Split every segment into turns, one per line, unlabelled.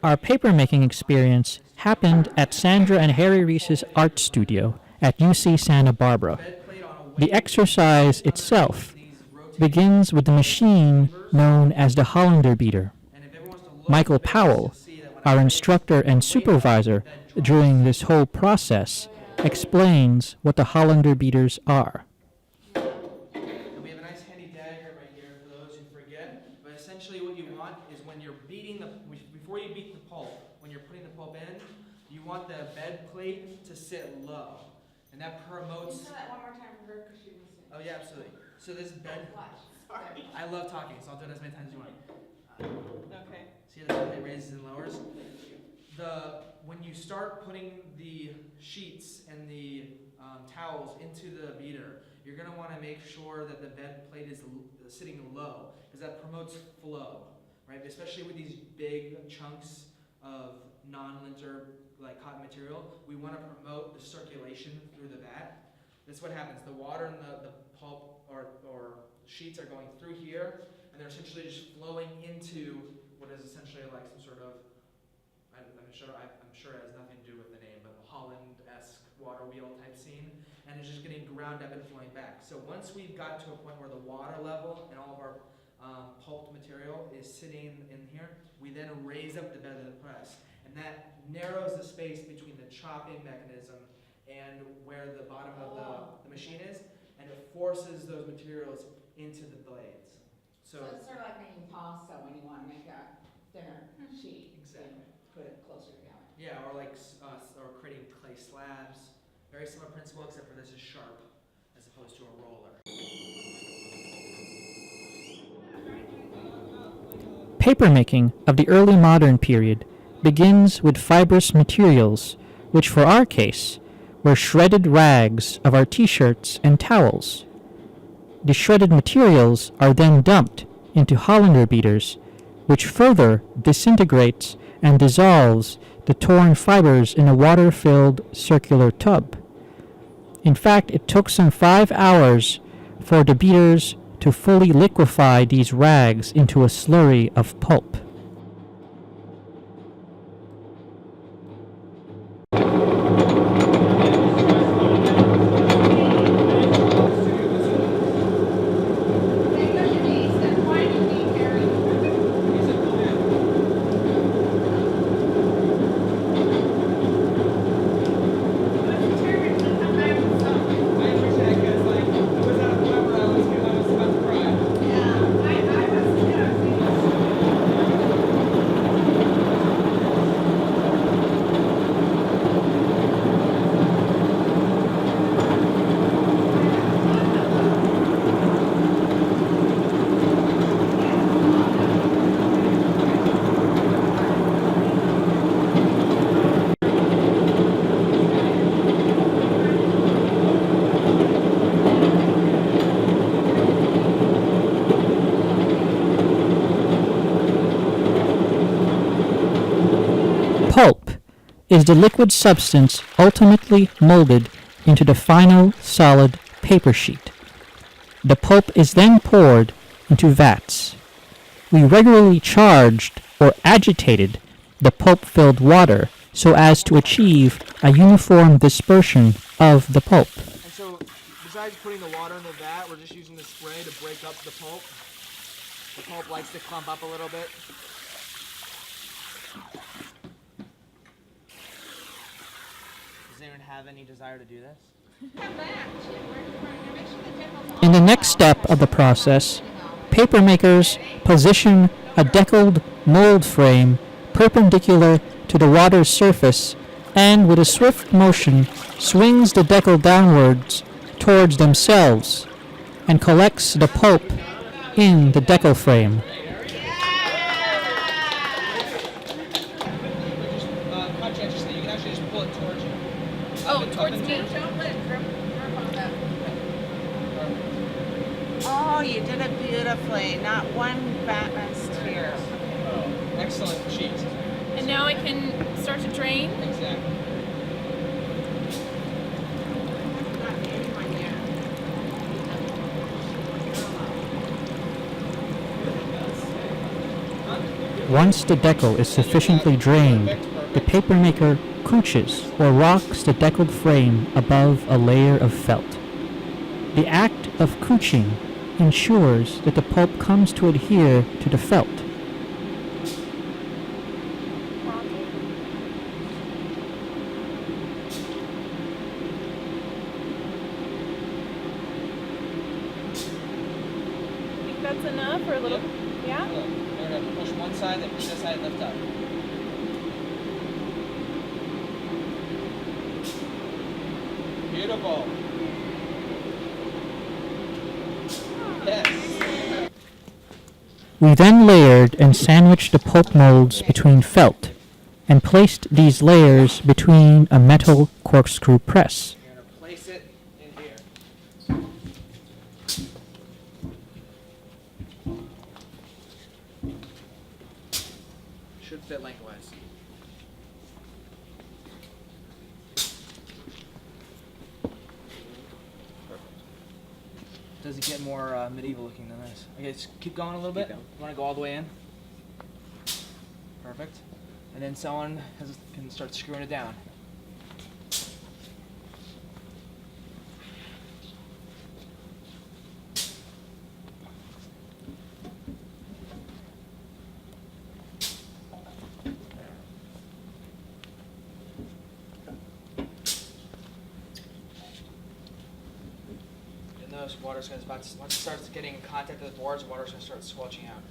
Our papermaking experience happened at Sandra and Harry Reese's art studio at UC Santa Barbara. The exercise itself begins with the machine known as the Hollander beater. Michael Powell, our instructor and supervisor during this whole process, explains what the Hollander beaters are.
And we have a nice handy diagram right here for those who forget. But essentially what you want is when you're before you beat the pulp, when you're putting the pulp in, you want the bed plate to sit low. And that promotes...
Can you say that one more time for her because she was saying.
Oh yeah, absolutely. So this bed...
Sorry.
I love talking, so I'll do it as many times as you want.
Okay.
See how the bed plate raises and lowers? When you start putting the sheets and the towels into the beater, you're going to want to make sure that the bed plate is sitting low, because that promotes flow, right? Especially with these big chunks of non-linter like cotton material, we want to promote the circulation through the vat. That's what happens. The water and the pulp or sheets are going through here, and they're essentially just flowing into what is essentially like some sort of, I'm sure it has nothing to do with the name, but Holland-esque water wheel type scene, and it's just getting ground up and flowing back. So once we've got to a point where the water level and all of our pulped material is sitting in here, we then raise up the bed of the press, and that narrows the space between the chopping mechanism and where the bottom of the machine is, and it forces those materials into the blades.
So it's sort of like making pasta when you want to make a thinner sheet.
Exactly.
Put it closer together.
Yeah, or like or creating clay slabs. Very similar principle, except for this is sharp as opposed to a roller.
Papermaking of the early modern period begins with fibrous materials, which for our case were shredded rags of our t-shirts and towels. The shredded materials are then dumped into Hollander beaters, which further disintegrates and dissolves the torn fibers in a water-filled circular tub. In fact, it took some 5 hours for the beaters to fully liquefy these rags into a slurry of pulp. Pulp is the liquid substance ultimately molded into the final solid paper sheet. The pulp is then poured into vats. We regularly charged or agitated the pulp-filled water so as to achieve a uniform dispersion of the pulp.
And so, besides putting the water in the vat, we're just using the spray to break up the pulp. The pulp likes to clump up a little bit. Does anyone have any desire to do this?
In the next step of the process, papermakers position a deckled mold frame perpendicular to the water's surface and with a swift motion swings the decal downwards towards themselves and collects the pulp in the decal frame.
Conscientiously, you can actually just pull it towards you.
Oh, towards me. Don't let it grip on that. Oh, you did it beautifully. Not one bat missed here.
Excellent cheese.
And now it can start to drain.
Exactly.
Not anyone yet.
Once the decal is sufficiently drained, the papermaker couches or rocks the decaled frame above a layer of felt. The act of couching ensures that the pulp comes to adhere to the felt.
Think that's enough or a little? Yeah?
Look, we're gonna push one side, then push this side, lift up. Beautiful. Yes.
We then layered and sandwiched the pulp molds between felt and placed these layers between a metal corkscrew press.
You're gonna place it in here. Should fit lengthwise. Does it get more medieval looking than this? Okay, just keep going a little bit. You want to go all the way in? Perfect. And then someone can start screwing it down. Notice water's going to once it starts getting in contact with the boards, water's going to start squelching out.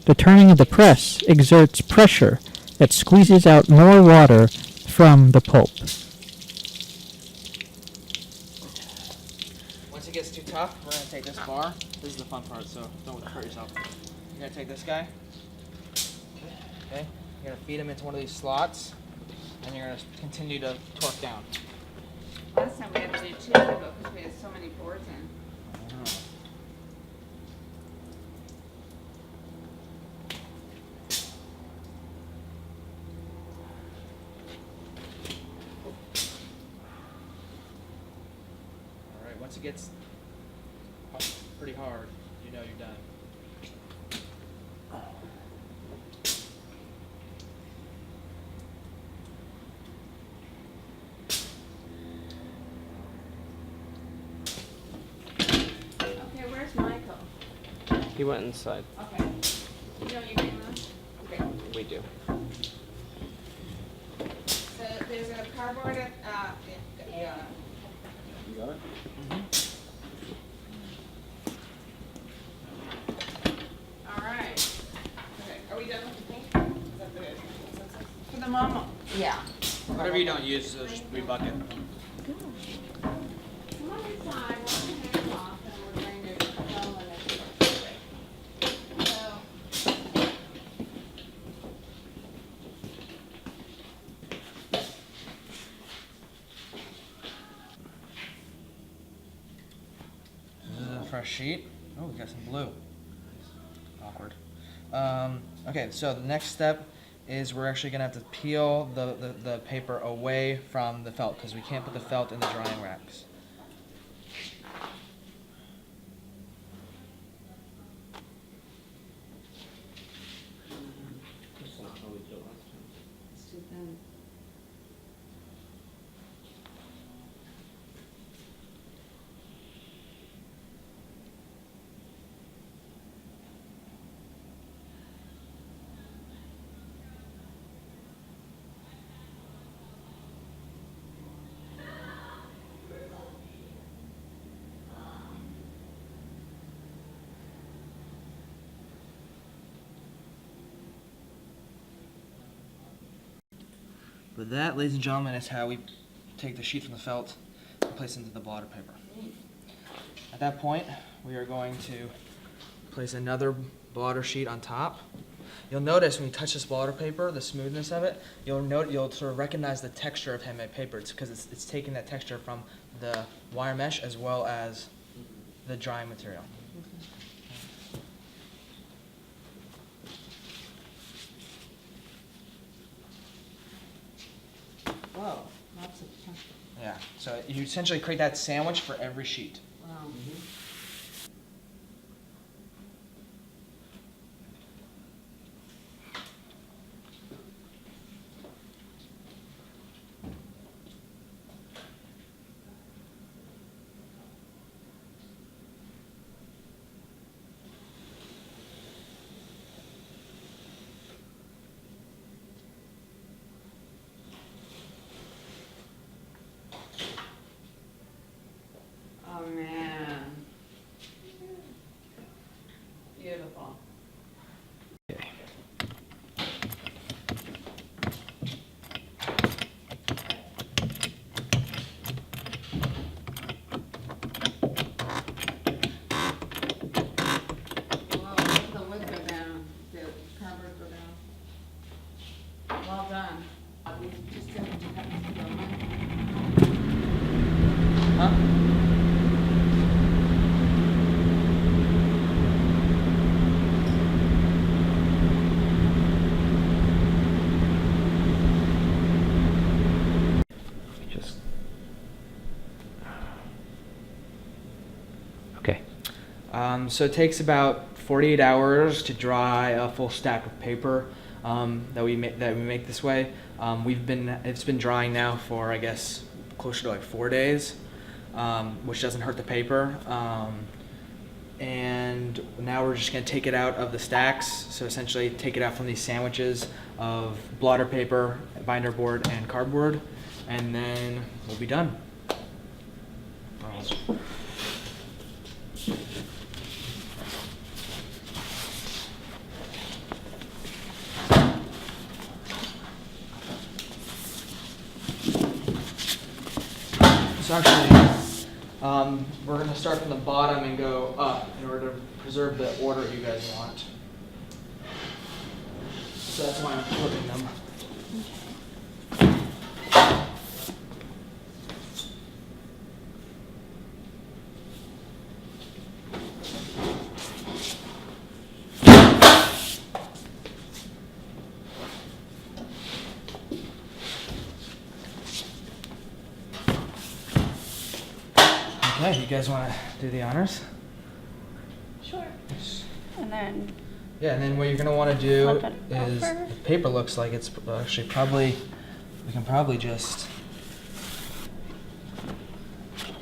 The turning of the press exerts pressure that squeezes out more water from the pulp.
Once it gets too tough, we're going to take this bar. This is the fun part, so don't hurt yourself. You're going to take this guy. Okay. You're going to feed him into one of these slots, and you're going to continue to torque down.
Last time we had to do two because we had so many boards in.
Alright, once it gets pretty hard, you know you're done.
Okay, where's Michael?
He went inside.
Okay. You know your name, huh? Okay.
We do.
So there's a cardboard, yeah.
You got it?
All right. Okay, are we done with the paint? Is that the consensus? For the moment. Yeah.
Whatever you don't use, just rebucket.
Come on inside, we're gonna hand off and we're going to film it. So.
This is a fresh sheet. Oh, we got some blue. Awkward. Okay, so the next step is we're actually gonna have to peel the paper away from the felt because we can't put the felt in the drying racks.
It's too thin.
But that, ladies and gentlemen, is how we take the sheet from the felt and place it into the blotter paper. At that point, we are going to place another blotter sheet on top. You'll notice when you touch this blotter paper, the smoothness of it, you'll sort of recognize the texture of handmade paper. It's because it's taking that texture from the wire mesh as well as the drying material.
Whoa, lots of,
Yeah, so you essentially create that sandwich for every sheet.
wow.
So it takes about 48 hours to dry a full stack of paper that we make this way. It's been drying now for, I guess, closer to like 4 days, which doesn't hurt the paper. And now we're just going to take it out of the stacks. So essentially take it out from these sandwiches of blotter paper, binder board, and cardboard, and then we'll be done. So actually, we're going to start from the bottom and go up in order to preserve the order you guys want. So that's why I'm flipping them. Okay, you guys want to do the honors?
Sure. And then
Yeah, and then what you're going to want to do
Flip it
is,
over.
the paper looks like it's actually probably, we can probably just,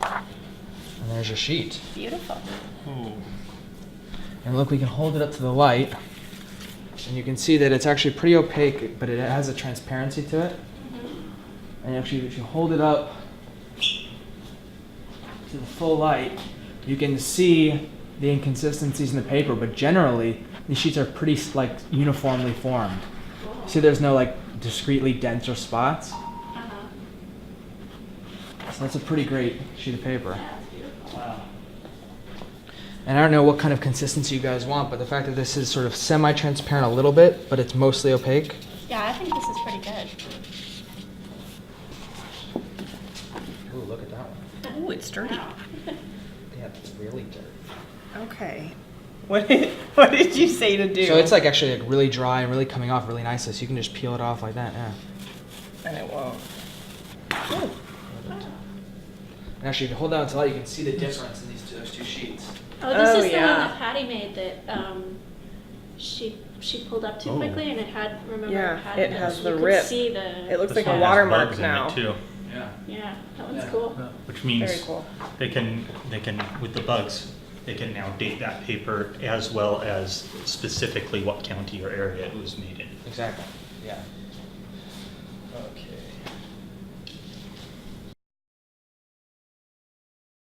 and there's your sheet.
beautiful.
And look, we can hold it up to the light, and you can see that it's actually pretty opaque, but it has a transparency to it. And actually, if you hold it up to the full light, you can see the inconsistencies in the paper, but generally, these sheets are pretty like uniformly formed. See, there's no like discretely denser spots. So that's a pretty great sheet of paper. And I don't know what kind of consistency you guys want, but the fact that this is sort of semi-transparent a little bit, but it's mostly opaque.
Yeah, I think this is pretty good.
Ooh, look at that one.
Ooh, it's dirty.
Yeah, it's really dirty.
Okay. What did you say to do?
So it's like actually like really dry and really coming off really nicely, so you can just peel it off like that, yeah.
And it won't.
And actually, if you hold down to the light, you can see the difference in those two sheets.
Oh, this
Oh,
is the one
yeah.
that Patty made that she pulled up too quickly, and it had, remember,
Yeah,
Patty,
it has
you
the
could
rip.
see the,
It looks like
This
a
one has
watermark
bugs in it,
now.
too,
Yeah.
yeah, that one's
Yeah.
cool.
which means
Very cool.
they can with the bugs, they can now date that paper as well as specifically what county or area it was made in.
Exactly. Yeah. Okay.